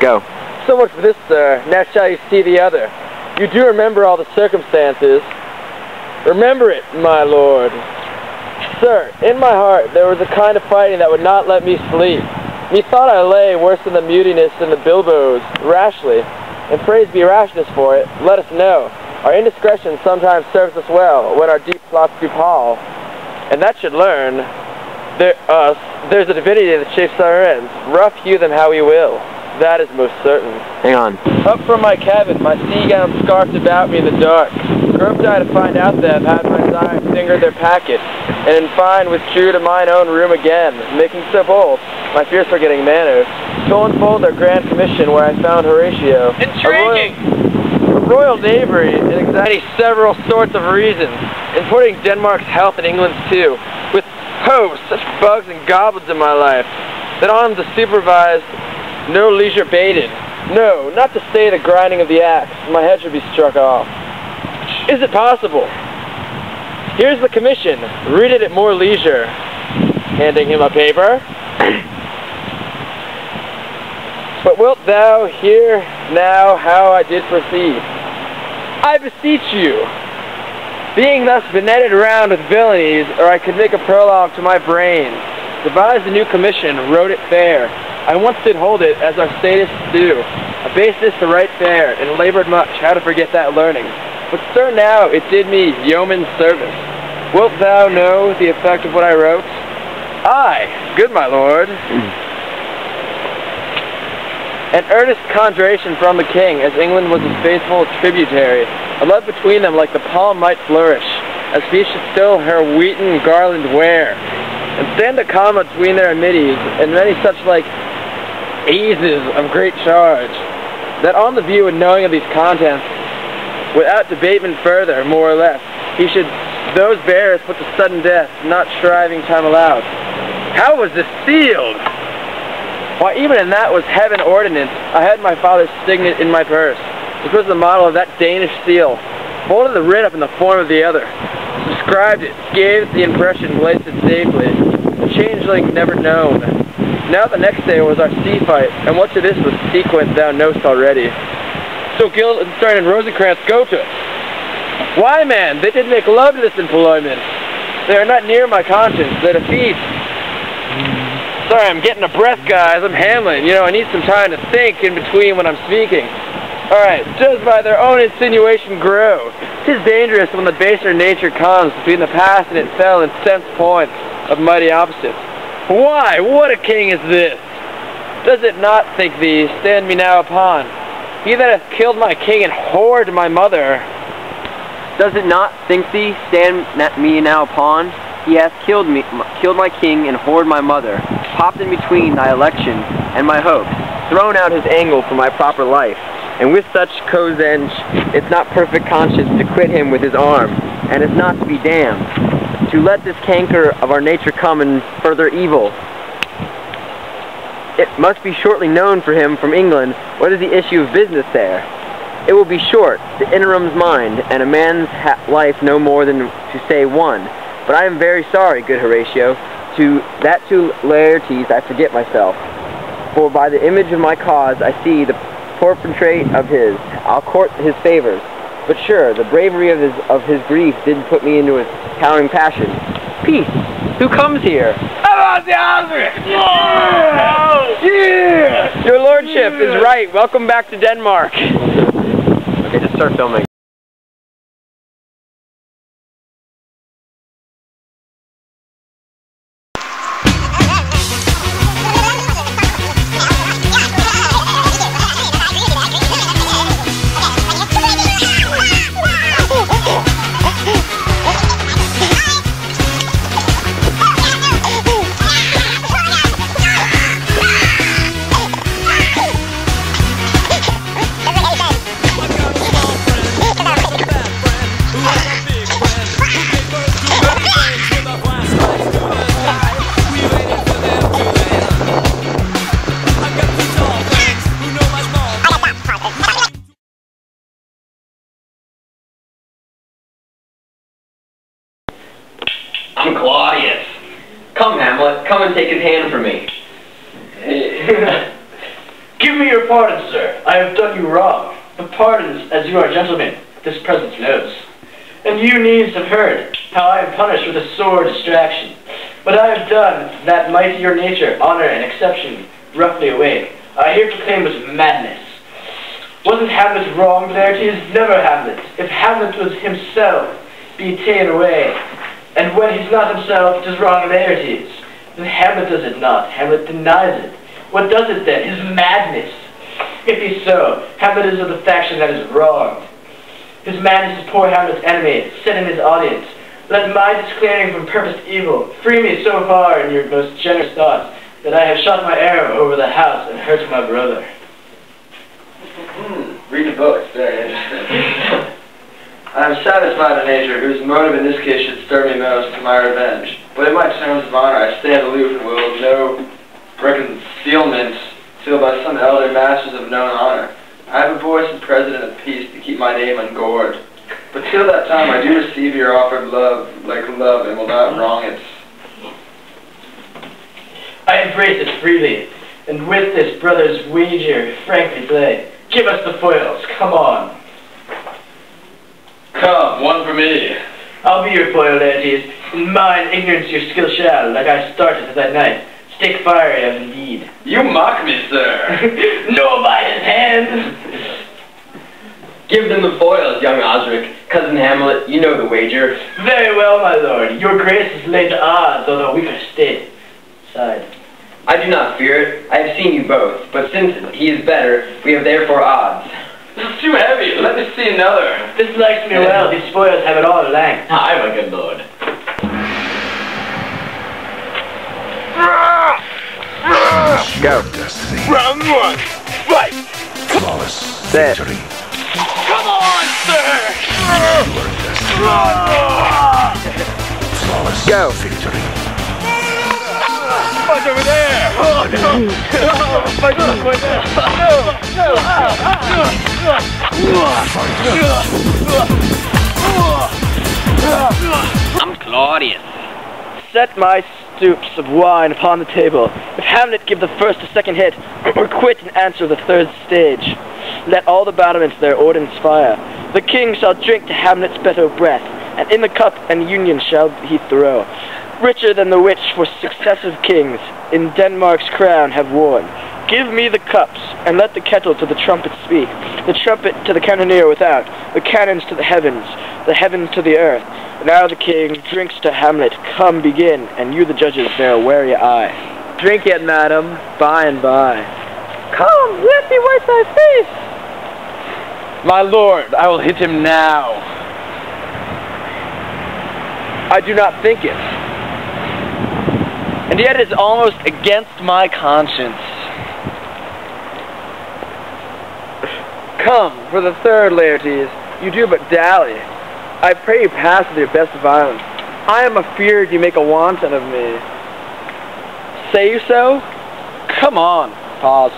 Go. So much for this, sir. Now shall you see the other. You do remember all the circumstances. Remember it, my lord. Sir, in my heart there was a kind of fighting that would not let me sleep. Methought I lay worse than the mutinous and the bilboes, rashly. And praise be rashness for it, let us know. Our indiscretion sometimes serves us well, when our deep plots do pall. And that should learn, there's a divinity that shapes our ends. Rough hew them how we will. That is most certain. Hang on. Up from my cabin, my sea gown scarfed about me in the dark. Groped I to find out them, had my desire fingered their packet, and in fine withdrew to mine own room again, making so bold, my fears forgetting manners, to unfold their grand commission where I found Horatio. Intriguing! A royal knavery in exactly several sorts of reasons, in putting Denmark's health and England's too, with such bugs and goblins in my life, that on the supervised, no leisure baited. No, not to say the grinding of the axe, my head should be struck off. Is it possible? Here's the commission. Read it at more leisure. Handing him a paper. But wilt thou hear now how I did proceed? I beseech you, being thus benetted round with villainies, or I could make a prologue to my brains, devised a new commission, wrote it fair. I once did hold it, as our statists do, a baseness to write fair, and labored much how to forget that learning. But sir, now it did me yeoman's service. Wilt thou know the effect of what I wrote? Aye, good my lord. An earnest conjuration from the king, as England was his faithful tributary. A love between them like the palm might flourish, as peace should still her wheaten garland wear, and stand a comma between their amities, and many such like eases of great charge, that on the view and knowing of these contents, without debatement further, more or less, he should those bearers put to sudden death, not shriving time allowed. How was this sealed? Why, even in that was heaven ordinance. I had my father's signet in my purse, which was the model of that Danish seal. Folded the writ up in the form of the other, subscribed it, gave it the impression, placed it safely. The changeling never known. Now the next day was our sea fight, and what to this was sequent thou knowst already. So Guildenstern and Rosencrantz go to it. Why, man, they did make love to this employment. They are not near my conscience, they're to feast. Sorry, I'm getting a breath, guys. I'm Hamlet. You know, I need some time to think in between when I'm speaking. Alright, just by their own insinuation grow. 'Tis dangerous when the baser nature comes between the past and it fell in sense points of mighty opposites. Why, what a king is this? Does it not, think thee, stand me now upon? He that hath killed my king and whored my mother. Does it not, think thee, stand me now upon? He hath killed my king and whored my mother, popped in between thy election and my hopes, thrown out his angle for my proper life, and with such cozenge, it's not perfect conscience to quit him with his arm, and it's not to be damned, to let this canker of our nature come in further evil. It must be shortly known for him from England what is the issue of business there. It will be short, the interim's mind, and a man's life no more than to say one. But I am very sorry, good Horatio, to Laertes I forget myself. For by the image of my cause I see the portrait of his. I'll court his favors. But sure, the bravery of his grief didn't put me into a towering passion. Peace! Who comes here? Yeah! Your lordship is right. Welcome back to Denmark. Okay, just start filming. I'm Claudius. Come, Hamlet, come and take his hand from me. Give me your pardon, sir. I have done you wrong. But pardons, as you are gentlemen, this presence knows. And you needs have heard how I am punished with a sore distraction. But I have done that mightier nature, honor, and exception roughly away. I here proclaim was madness. Wasn't Hamlet wrong, Laertes? Never Hamlet. If Hamlet was himself, be ta'en away. And when he's not himself, 'tis wrong Laertes. Then Hamlet does it not. Hamlet denies it. What does it then? His madness. If he's so, Hamlet is of the faction that is wronged. His madness is poor Hamlet's enemy, set in his audience. Let my disclairing from purposed evil free me so far in your most generous thoughts that I have shot my arrow over the house and hurt my brother. Read the book, it's very interesting. I am satisfied in nature, whose motive in this case should stir me most to my revenge. But in my terms of honor I stand aloof and will no reconciliament till by some elder masters of known honor. I have a voice and president of peace to keep my name ungored. But till that time I do receive your offered love like love and will not wrong it. I embrace it freely, and with this brother's wager frankly play. Give us the foils, come on. Come, one for me. I'll be your foil, Laertes. In mine ignorance your skill shall, like I started to that night, stick fiery as indeed. You mock me, sir. No by his hand. Give them the foils, young Osric. Cousin Hamlet, you know the wager. Very well, my lord. Your grace is laid to odds, although weaker state. Side. I do not fear it. I have seen you both, but since he is better, we have therefore odds. This is too heavy. Let me see another. This likes me well. These spoils have it all at length. Aye, my good lord. Go. Round one. Fight. Flawless Set. victory. Come on, sir. Flawless Go. victory. Fight over there. Oh, no. Fight over there. I'm Claudius. Set my stoops of wine upon the table. If Hamlet give the first or second hit, or quit and answer the third stage, let all the battlements their ordnance fire. The king shall drink to Hamlet's better breath, and in the cup an union shall he throw. Richer than the which for successive kings in Denmark's crown have worn. Give me the cups, and let the kettle to the trumpet speak, the trumpet to the cannoneer without, the cannons to the heavens to the earth. Now the king drinks to Hamlet, come begin, and you the judges bear a wary eye. Drink it, madam, by and by. Come, let me wipe thy face. My lord, I will hit him now. I do not think it. And yet it is almost against my conscience. Come, for the third, Laertes, you do but dally. I pray you pass with your best violence. I am afeard you make a wanton of me. Say you so? Come on. Pause.